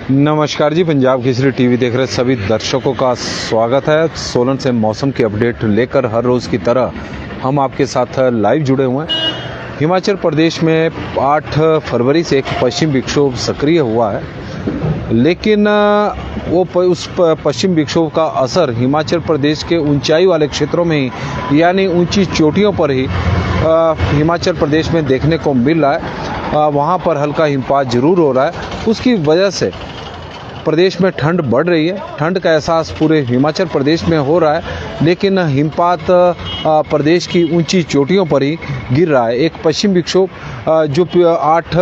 नमस्कार जी, पंजाब केसरी टीवी देख रहे सभी दर्शकों का स्वागत है। सोलन से मौसम की अपडेट लेकर हर रोज़ की तरह हम आपके साथ लाइव जुड़े हुए हैं। हिमाचल प्रदेश में 8 फरवरी से एक पश्चिम विक्षोभ सक्रिय हुआ है, लेकिन उस पश्चिम विक्षोभ का असर हिमाचल प्रदेश के ऊंचाई वाले क्षेत्रों में ही, यानी ऊंची चोटियों पर ही हिमाचल प्रदेश में देखने को मिल रहा है। वहाँ पर हल्का हिमपात जरूर हो रहा है। उसकी वजह से प्रदेश में ठंड बढ़ रही है। ठंड का एहसास पूरे हिमाचल प्रदेश में हो रहा है, लेकिन हिमपात प्रदेश की ऊंची चोटियों पर ही गिर रहा है। एक पश्चिम विक्षोभ जो 8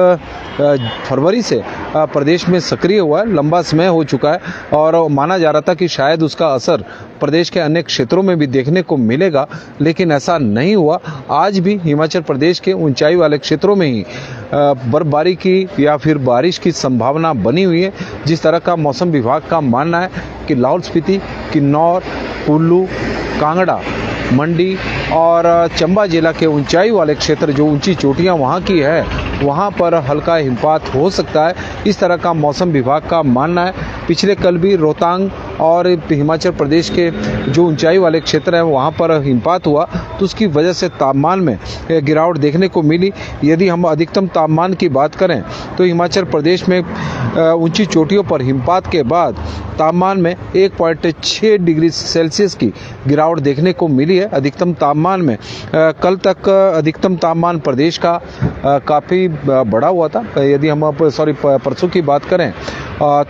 फरवरी से प्रदेश में सक्रिय हुआ है, लंबा समय हो चुका है और माना जा रहा था कि शायद उसका असर प्रदेश के अन्य क्षेत्रों में भी देखने को मिलेगा, लेकिन ऐसा नहीं हुआ। आज भी हिमाचल प्रदेश के ऊंचाई वाले क्षेत्रों में ही बर्फबारी की या फिर बारिश की संभावना बनी हुई है। जिस तरह का मौसम विभाग का मानना है कि लाहौल स्पीति, किन्नौर, कुल्लू, कांगड़ा, मंडी और चंबा जिला के ऊंचाई वाले क्षेत्र, जो ऊंची चोटियां वहां की है, वहां पर हल्का हिमपात हो सकता है। इस तरह का मौसम विभाग का मानना है। पिछले कल भी रोहतांग और हिमाचल प्रदेश के जो ऊंचाई वाले क्षेत्र हैं वहां पर हिमपात हुआ, तो उसकी वजह से तापमान में गिरावट देखने को मिली। यदि हम अधिकतम तापमान की बात करें तो हिमाचल प्रदेश में ऊंची चोटियों पर हिमपात के बाद तापमान में 1.6 डिग्री सेल्सियस की गिरावट देखने को मिली है। अधिकतम तापमान में कल तक अधिकतम तापमान प्रदेश का काफ़ी बढ़ा हुआ था। यदि हम परसों की बात करें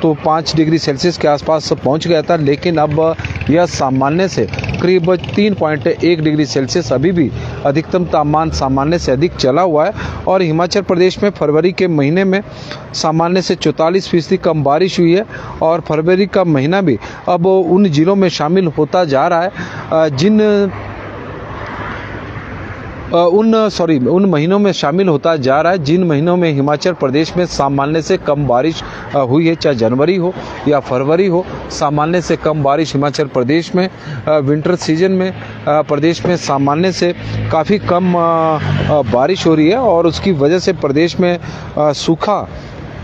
तो 5 डिग्री सेल्सियस के आसपास पहुंच गया था, लेकिन अब यह सामान्य से करीब 3.1 डिग्री सेल्सियस अभी भी अधिकतम तापमान सामान्य से अधिक चला हुआ है। और हिमाचल प्रदेश में फरवरी के महीने में सामान्य से 44% कम बारिश हुई है और फरवरी का महीना भी अब उन जिलों में शामिल होता जा रहा है उन महीनों में शामिल होता जा रहा है जिन महीनों में हिमाचल प्रदेश में सामान्य से कम बारिश हुई है। चाहे जनवरी हो या फरवरी हो, सामान्य से कम बारिश हिमाचल प्रदेश में विंटर सीजन में प्रदेश में सामान्य से काफ़ी कम बारिश हो रही है और उसकी वजह से प्रदेश में सूखा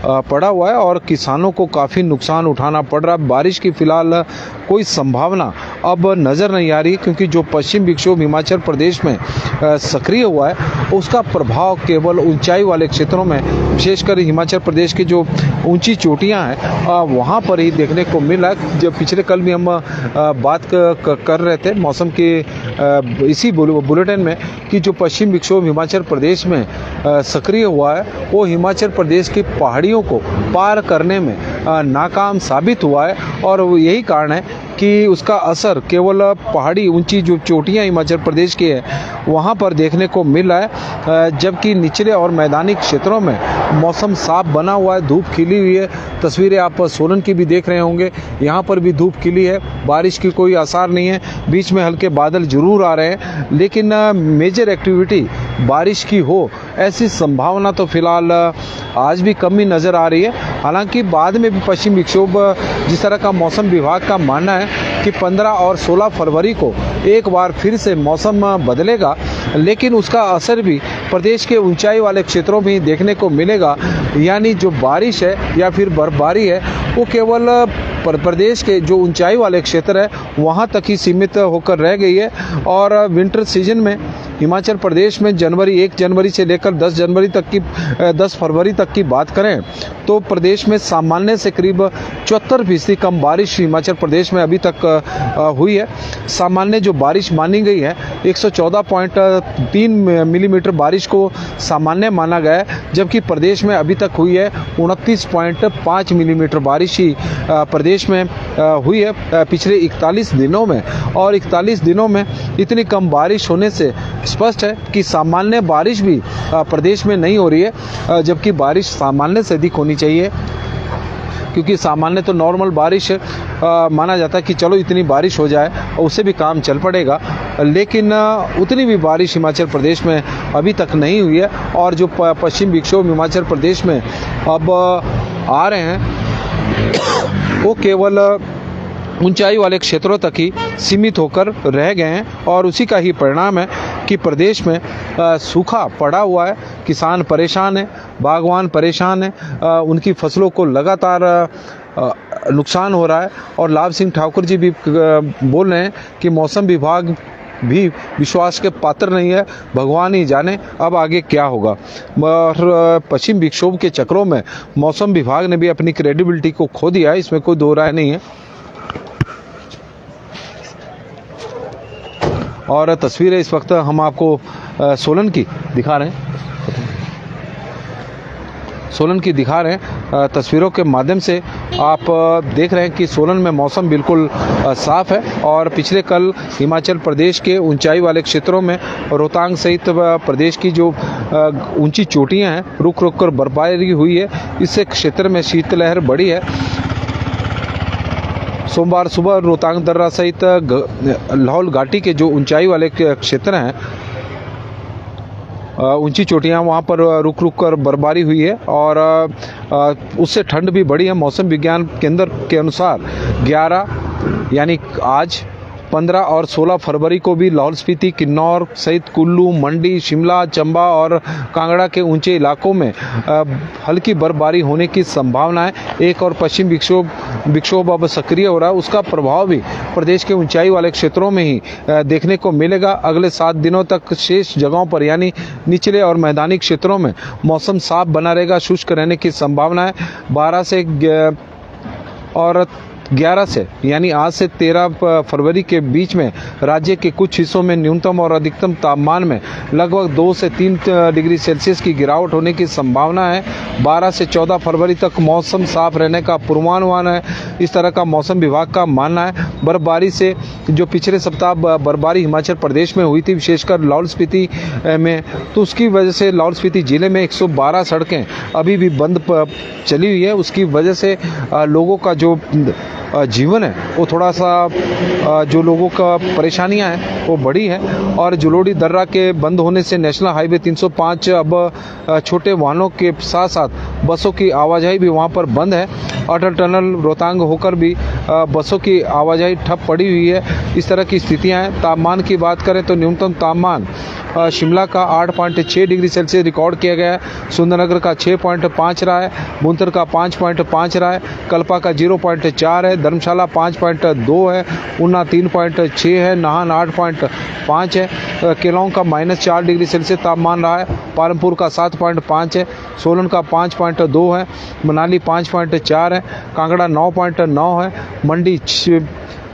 पड़ा हुआ है और किसानों को काफ़ी नुकसान उठाना पड़ रहा है। बारिश की फ़िलहाल कोई संभावना अब नज़र नहीं आ रही, क्योंकि जो पश्चिम विक्षोभ हिमाचल प्रदेश में सक्रिय हुआ है उसका प्रभाव केवल ऊंचाई वाले क्षेत्रों में, विशेषकर हिमाचल प्रदेश की जो ऊंची चोटियां हैं वहाँ पर ही देखने को मिला है। जब पिछले कल भी हम बात कर रहे थे मौसम के इसी बुलेटिन में कि जो पश्चिम विक्षोभ हिमाचल प्रदेश में सक्रिय हुआ है वो हिमाचल प्रदेश की पहाड़ियों को पार करने में नाकाम साबित हुआ है। और यही कारण है कि उसका असर केवल पहाड़ी ऊंची जो चोटियां हिमाचल प्रदेश की है वहां पर देखने को मिल रहा है, जबकि निचले और मैदानी क्षेत्रों में मौसम साफ बना हुआ है, धूप खिली हुई है। तस्वीरें आप सोलन की भी देख रहे होंगे, यहाँ पर भी धूप खिली है, बारिश की कोई आसार नहीं है। बीच में हल्के बादल जरूर आ रहे हैं, लेकिन मेजर एक्टिविटी बारिश की हो ऐसी संभावना तो फिलहाल आज भी कम ही नज़र आ रही है। हालांकि बाद में भी पश्चिम विक्षोभ, जिस तरह का मौसम विभाग का मानना है कि 15 और 16 फरवरी को एक बार फिर से मौसम बदलेगा, लेकिन उसका असर भी प्रदेश के ऊंचाई वाले क्षेत्रों में देखने को मिलेगा। यानी जो बारिश है या फिर बर्फबारी है वो केवल प्रदेश के जो ऊंचाई वाले क्षेत्र है वहाँ तक ही सीमित होकर रह गई है। और विंटर सीजन में हिमाचल प्रदेश में 1 जनवरी से लेकर 10 फरवरी तक की बात करें तो प्रदेश में सामान्य से करीब 74% कम बारिश हिमाचल प्रदेश में अभी तक हुई है। सामान्य जो बारिश मानी गई है 114.3 मिलीमीटर बारिश को सामान्य माना गया है, जबकि प्रदेश में अभी तक हुई है 29.5 मिलीमीटर बारिश ही प्रदेश में हुई है पिछले 41 दिनों में। और 41 दिनों में इतनी कम बारिश होने से स्पष्ट है कि सामान्य बारिश भी प्रदेश में नहीं हो रही है, जबकि बारिश सामान्य से अधिक होनी चाहिए, क्योंकि सामान्य तो नॉर्मल बारिश माना जाता है कि चलो इतनी बारिश हो जाए और उससे भी काम चल पड़ेगा, लेकिन उतनी भी बारिश हिमाचल प्रदेश में अभी तक नहीं हुई है। और जो पश्चिम विक्षोभ हिमाचल प्रदेश में अब आ रहे हैं वो केवल ऊंचाई वाले क्षेत्रों तक ही सीमित होकर रह गए हैं और उसी का ही परिणाम है कि प्रदेश में सूखा पड़ा हुआ है। किसान परेशान है, बागवान परेशान है, उनकी फसलों को लगातार नुकसान हो रहा है। और लाभ सिंह ठाकुर जी भी बोल रहे हैं कि मौसम विभाग भी विश्वास के पात्र नहीं है, भगवान ही जाने अब आगे क्या होगा। और पश्चिम विक्षोभ के चक्रों में मौसम विभाग ने भी अपनी क्रेडिबिलिटी को खो दिया है, इसमें कोई दो राय नहीं है। और तस्वीरें इस वक्त हम आपको सोलन की दिखा रहे हैं, सोलन की दिखा रहे हैं। तस्वीरों के माध्यम से आप देख रहे हैं कि सोलन में मौसम बिल्कुल साफ है। और पिछले कल हिमाचल प्रदेश के ऊंचाई वाले क्षेत्रों में रोहतांग सहित प्रदेश की जो ऊंची चोटियां हैं रुक रुक कर बर्फबारी हुई है, इससे क्षेत्र में शीतलहर बढ़ी है। सोमवार सुबह रोहतांग दर्रा सहित लाहौल घाटी के जो ऊंचाई वाले क्षेत्र हैं, ऊंची चोटियां, वहां पर रुक रुक कर बर्फबारी हुई है और उससे ठंड भी बढ़ी है। मौसम विज्ञान केंद्र के अनुसार 11 यानी आज 15 और 16 फरवरी को भी लाहौल स्पीति, किन्नौर सहित कुल्लू, मंडी, शिमला, चंबा और कांगड़ा के ऊंचे इलाकों में हल्की बर्फबारी होने की संभावना है। एक और पश्चिम विक्षोभ अब सक्रिय हो रहा है, उसका प्रभाव भी प्रदेश के ऊंचाई वाले क्षेत्रों में ही देखने को मिलेगा। अगले 7 दिनों तक शेष जगहों पर यानी निचले और मैदानी क्षेत्रों में मौसम साफ बना रहेगा, शुष्क रहने की संभावना है। 12 से और 11 से यानी आज से 13 फरवरी के बीच में राज्य के कुछ हिस्सों में न्यूनतम और अधिकतम तापमान में लगभग 2 से 3 डिग्री सेल्सियस की गिरावट होने की संभावना है। 12 से 14 फरवरी तक मौसम साफ रहने का पूर्वानुमान है, इस तरह का मौसम विभाग का मानना है। बर्फबारी से जो पिछले सप्ताह बर्फबारी हिमाचल प्रदेश में हुई थी, विशेषकर लाहौल स्पीति में, तो उसकी वजह से लाहौल स्पीति जिले में 112 सड़कें अभी भी बंद चली हुई है। उसकी वजह से लोगों का जो जीवन है वो थोड़ा सा, जो लोगों का परेशानियां हैं वो बढ़ी है। और जुलोड़ी दर्रा के बंद होने से नेशनल हाईवे 305 अब छोटे वाहनों के साथ साथ बसों की आवाजाही भी वहां पर बंद है। अटल टनल रोहतांग होकर भी बसों की आवाजाही ठप पड़ी हुई है। इस तरह की स्थितियां हैं। तापमान की बात करें तो न्यूनतम तापमान शिमला का 8.6 डिग्री सेल्सियस रिकॉर्ड किया गया है, सुंदरनगर का 6.5 रहा है, बुंतर का 5.5 रहा है, कल्पा का 0.4 है, धर्मशाला 5.2 है, ऊना 3.6 है, नाहन 8.5 है, केलांग का -4 डिग्री सेल्सियस तापमान रहा है, पालमपुर का 7.5 है, सोलन का 5.2 है, मनाली 5.4 है, कांगड़ा 9.9 है, मंडी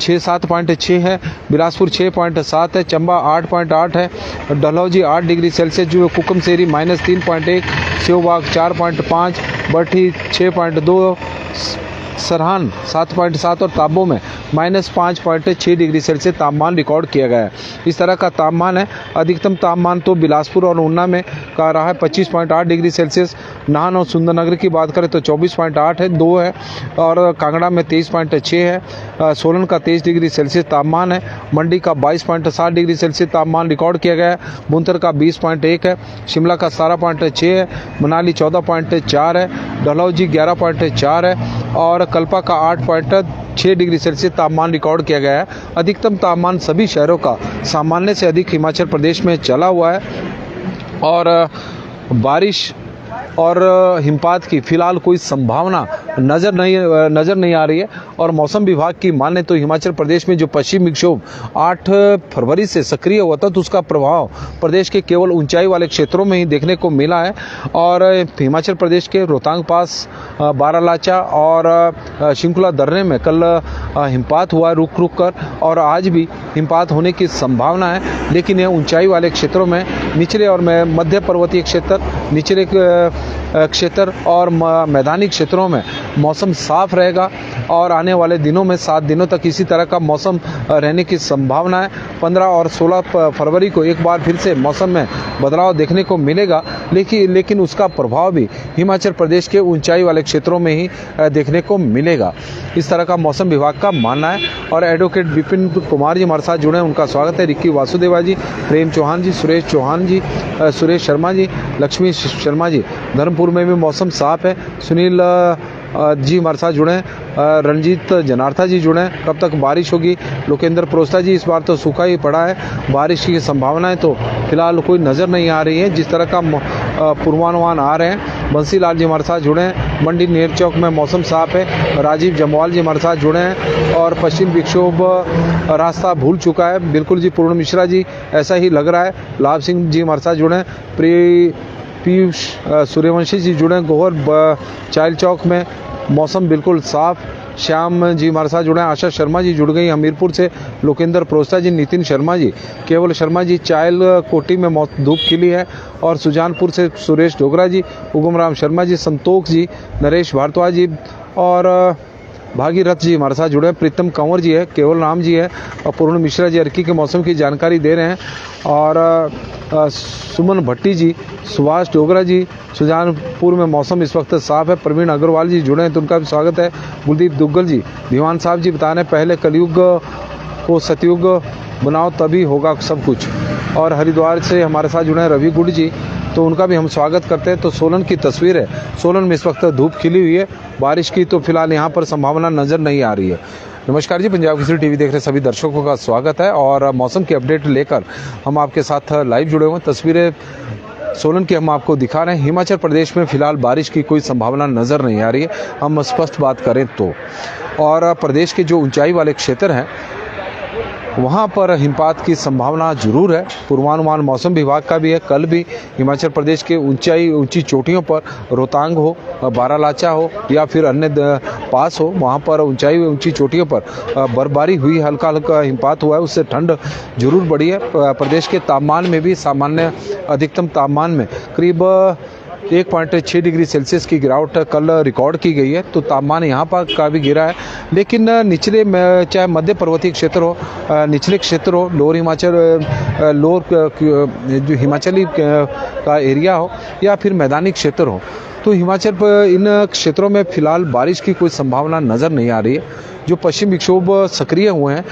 7.6 है, बिलासपुर 6.7 है, चंबा 8.8 है, डलहौजी 8 डिग्री सेल्सियस, जो कुकमसेरी -3.1, सेवबाग 4.5, बठी 6.2, सरहान 7.7 और ताबो में -5.6 डिग्री सेल्सियस तापमान रिकॉर्ड किया गया है। इस तरह का तापमान है। अधिकतम तापमान तो बिलासपुर और ऊना में का रहा है 25.8 डिग्री सेल्सियस। नाहन और सुंदरनगर की बात करें तो 24.8 है, 2 है, और कांगड़ा में 23.6 है, सोलन का 23 डिग्री सेल्सियस तापमान है, मंडी का 22.7 डिग्री सेल्सियस तापमान रिकॉर्ड किया गया है, बुंतर का 20.1 है, शिमला का 17.6 है, मनाली 14.4 है, डलहौजी 11.4 है और कल्पा का 8.6 डिग्री सेल्सियस तापमान रिकॉर्ड किया गया है। अधिकतम तापमान सभी शहरों का सामान्य से अधिक हिमाचल प्रदेश में चला हुआ है और बारिश और हिमपात की फिलहाल कोई संभावना नज़र नहीं आ रही है। और मौसम विभाग की माने तो हिमाचल प्रदेश में जो पश्चिम विक्षोभ 8 फरवरी से सक्रिय हुआ था, तो उसका प्रभाव प्रदेश के केवल ऊंचाई वाले क्षेत्रों में ही देखने को मिला है। और हिमाचल प्रदेश के रोहतांग पास, बारालाचा और शिंकुला दर्रे में कल हिमपात हुआ रुक रुक कर, और आज भी हिमपात होने की संभावना है। लेकिन यह ऊंचाई वाले क्षेत्रों में, निचले और मध्य पर्वतीय क्षेत्र, निचले क्षेत्र और मैदानी क्षेत्रों में मौसम साफ रहेगा और आने वाले दिनों में 7 दिनों तक इसी तरह का मौसम रहने की संभावना है। 15 और 16 फरवरी को एक बार फिर से मौसम में बदलाव देखने को मिलेगा, लेकिन उसका प्रभाव भी हिमाचल प्रदेश के ऊंचाई वाले क्षेत्रों में ही देखने को मिलेगा। इस तरह का मौसम विभाग का मानना है। और एडवोकेट विपिन कुमार जी हमारे साथ जुड़े हैं, उनका स्वागत है। रिक्की वासुदेवा जी, प्रेम चौहान जी, सुरेश चौहान जी, सुरेश शर्मा जी, लक्ष्मी शर्मा जी। धर्मपुर में भी मौसम साफ है। सुनील जी हमारे साथ जुड़े हैं, रणजीत जनार्था जी जुड़े हैं। कब तक बारिश होगी? लोकेंद्र प्रोस्ता जी, इस बार तो सूखा ही पड़ा है, बारिश की संभावनाएं तो फिलहाल कोई नज़र नहीं आ रही है। जिस तरह का पूर्वानुमान आ रहे हैं बंसीलाल जी हमारे साथ जुड़े हैं। मंडी नेर चौक में मौसम साफ है। राजीव जमवाल जी हमारे साथ जुड़े हैं और पश्चिम विक्षोभ रास्ता भूल चुका है। बिल्कुल जी, पूर्ण मिश्रा जी ऐसा ही लग रहा है। लाभ सिंह जी हमारे साथ जुड़े हैं। पीयूष सूर्यवंशी जी जुड़े हैं। गोहर चाइल चौक में मौसम बिल्कुल साफ। श्याम जी हमारे साथ जुड़े हैं। आशा शर्मा जी जुड़ गई हमीरपुर से। लोकेंद्र प्रोस्ता जी, नितिन शर्मा जी, केवल शर्मा जी चाइल कोटी में धूप खिली है। और सुजानपुर से सुरेश डोगरा जी, उगम राम शर्मा जी, संतोख जी, नरेश भारद्वाज जी और भागीरथ जी हमारे साथ जुड़े हैं। प्रीतम कंवर जी है, केवल राम जी है और पूर्ण मिश्रा जी अर्की के मौसम की जानकारी दे रहे हैं। और सुमन भट्टी जी, सुभाष डोगरा जी, सुजानपुर में मौसम इस वक्त साफ है। प्रवीण अग्रवाल जी जुड़े हैं तो उनका भी स्वागत है। कुलदीप दुग्गल जी, दीवान साहब जी बता रहे हैं पहले कलयुग को सतयुग बनाओ तभी होगा सब कुछ। और हरिद्वार से हमारे साथ जुड़े हैं रवि गुड जी, तो उनका भी हम स्वागत करते हैं। तो सोलन की तस्वीर है। सोलन में इस वक्त धूप खिली हुई है। बारिश की तो फिलहाल यहाँ पर संभावना नजर नहीं आ रही है। नमस्कार जी, पंजाब केसरी टीवी देख रहे सभी दर्शकों का स्वागत है और मौसम की अपडेट लेकर हम आपके साथ लाइव जुड़े हुए हैं। तस्वीरें सोलन की हम आपको दिखा रहे हैं। हिमाचल प्रदेश में फिलहाल बारिश की कोई संभावना नजर नहीं आ रही है, हम स्पष्ट बात करें तो। और प्रदेश के जो ऊंचाई वाले क्षेत्र हैं वहाँ पर हिमपात की संभावना जरूर है। पूर्वानुमान मौसम विभाग का भी है। कल भी हिमाचल प्रदेश के ऊंची चोटियों पर, रोहतांग हो, बारालाचा हो या फिर अन्य पास हो, वहाँ पर ऊंची चोटियों पर बर्फबारी हुई, हल्का हल्का हिमपात हुआ है। उससे ठंड जरूर बढ़ी है। प्रदेश के तापमान में भी सामान्य अधिकतम तापमान में करीब 1.6 डिग्री सेल्सियस की गिरावट कल रिकॉर्ड की गई है। तो तापमान यहाँ पर का भी गिरा है। लेकिन निचले में चाहे मध्य पर्वतीय क्षेत्र हो, निचले क्षेत्र हो, लोअर जो हिमाचली का एरिया हो या फिर मैदानी क्षेत्र हो, तो हिमाचल पर इन क्षेत्रों में फिलहाल बारिश की कोई संभावना नज़र नहीं आ रही है। जो पश्चिम विक्षोभ सक्रिय हुए हैं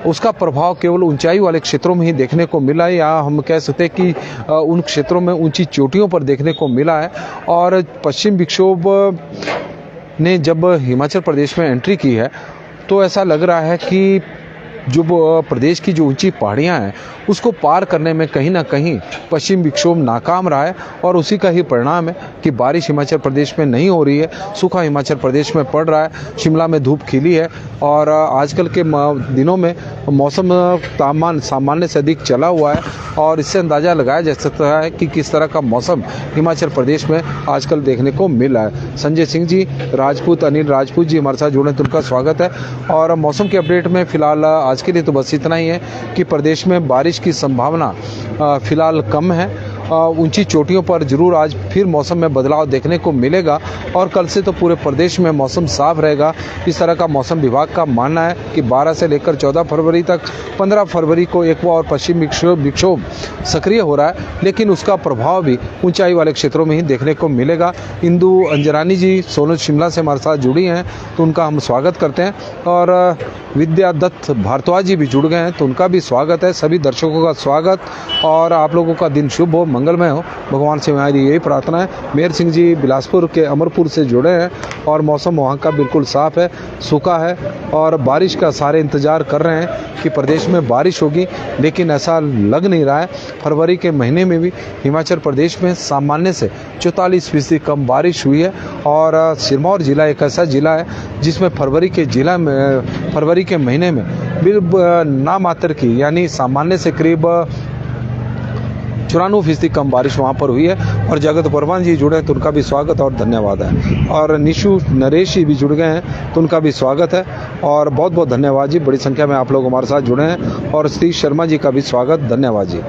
उसका प्रभाव केवल ऊंचाई वाले क्षेत्रों में ही देखने को मिला है, या हम कह सकते हैं कि उन क्षेत्रों में ऊंची चोटियों पर देखने को मिला है। और पश्चिम विक्षोभ ने जब हिमाचल प्रदेश में एंट्री की है तो ऐसा लग रहा है कि जो प्रदेश की जो ऊंची पहाड़ियां हैं उसको पार करने में कहीं ना कहीं पश्चिम विक्षोभ नाकाम रहा है। और उसी का ही परिणाम है कि बारिश हिमाचल प्रदेश में नहीं हो रही है, सूखा हिमाचल प्रदेश में पड़ रहा है। शिमला में धूप खिली है और आजकल के दिनों में मौसम तापमान सामान्य से अधिक चला हुआ है और इससे अंदाज़ा लगाया जा सकता है कि किस तरह का मौसम हिमाचल प्रदेश में आजकल देखने को मिल रहा है। संजय सिंह जी राजपूत, अनिल राजपूत जी हमारे साथ जुड़े तो उनका स्वागत है। और मौसम के अपडेट में फिलहाल आज के लिए तो बस इतना ही है कि प्रदेश में बारिश की संभावना फिलहाल कम है। ऊंची चोटियों पर जरूर आज फिर मौसम में बदलाव देखने को मिलेगा और कल से तो पूरे प्रदेश में मौसम साफ रहेगा। इस तरह का मौसम विभाग का मानना है कि 12 से लेकर 14 फरवरी तक, 15 फरवरी को एक और पश्चिम विक्षोभ सक्रिय हो रहा है, लेकिन उसका प्रभाव भी ऊंचाई वाले क्षेत्रों में ही देखने को मिलेगा। इंदु अंजरानी जी सोलन शिमला से हमारे साथ जुड़ी हैं तो उनका हम स्वागत करते हैं। और विद्या दत्त भारद्वाज जी भी जुड़ गए हैं तो उनका भी स्वागत है। सभी दर्शकों का स्वागत और आप लोगों का दिन शुभ हो, मंगलमय हो, भगवान से हमारी यही प्रार्थना है। मेहर सिंह जी बिलासपुर के अमरपुर से जुड़े हैं और मौसम वहाँ का बिल्कुल साफ है, सूखा है और बारिश का सारे इंतजार कर रहे हैं कि प्रदेश में बारिश होगी, लेकिन ऐसा लग नहीं रहा है। फरवरी के महीने में भी हिमाचल प्रदेश में सामान्य से 44% कम बारिश हुई है। और सिरमौर जिला एक ऐसा जिला है जिसमें फरवरी के महीने में नामात्र की यानी सामान्य से करीब 94% कम बारिश वहाँ पर हुई है। और जगत परवान जी जुड़े हैं तो उनका भी स्वागत और धन्यवाद है। और निशु नरेश जी भी जुड़ गए हैं तो उनका भी स्वागत है और बहुत बहुत धन्यवाद जी। बड़ी संख्या में आप लोग हमारे साथ जुड़े हैं और सतीश शर्मा जी का भी स्वागत, धन्यवाद जी।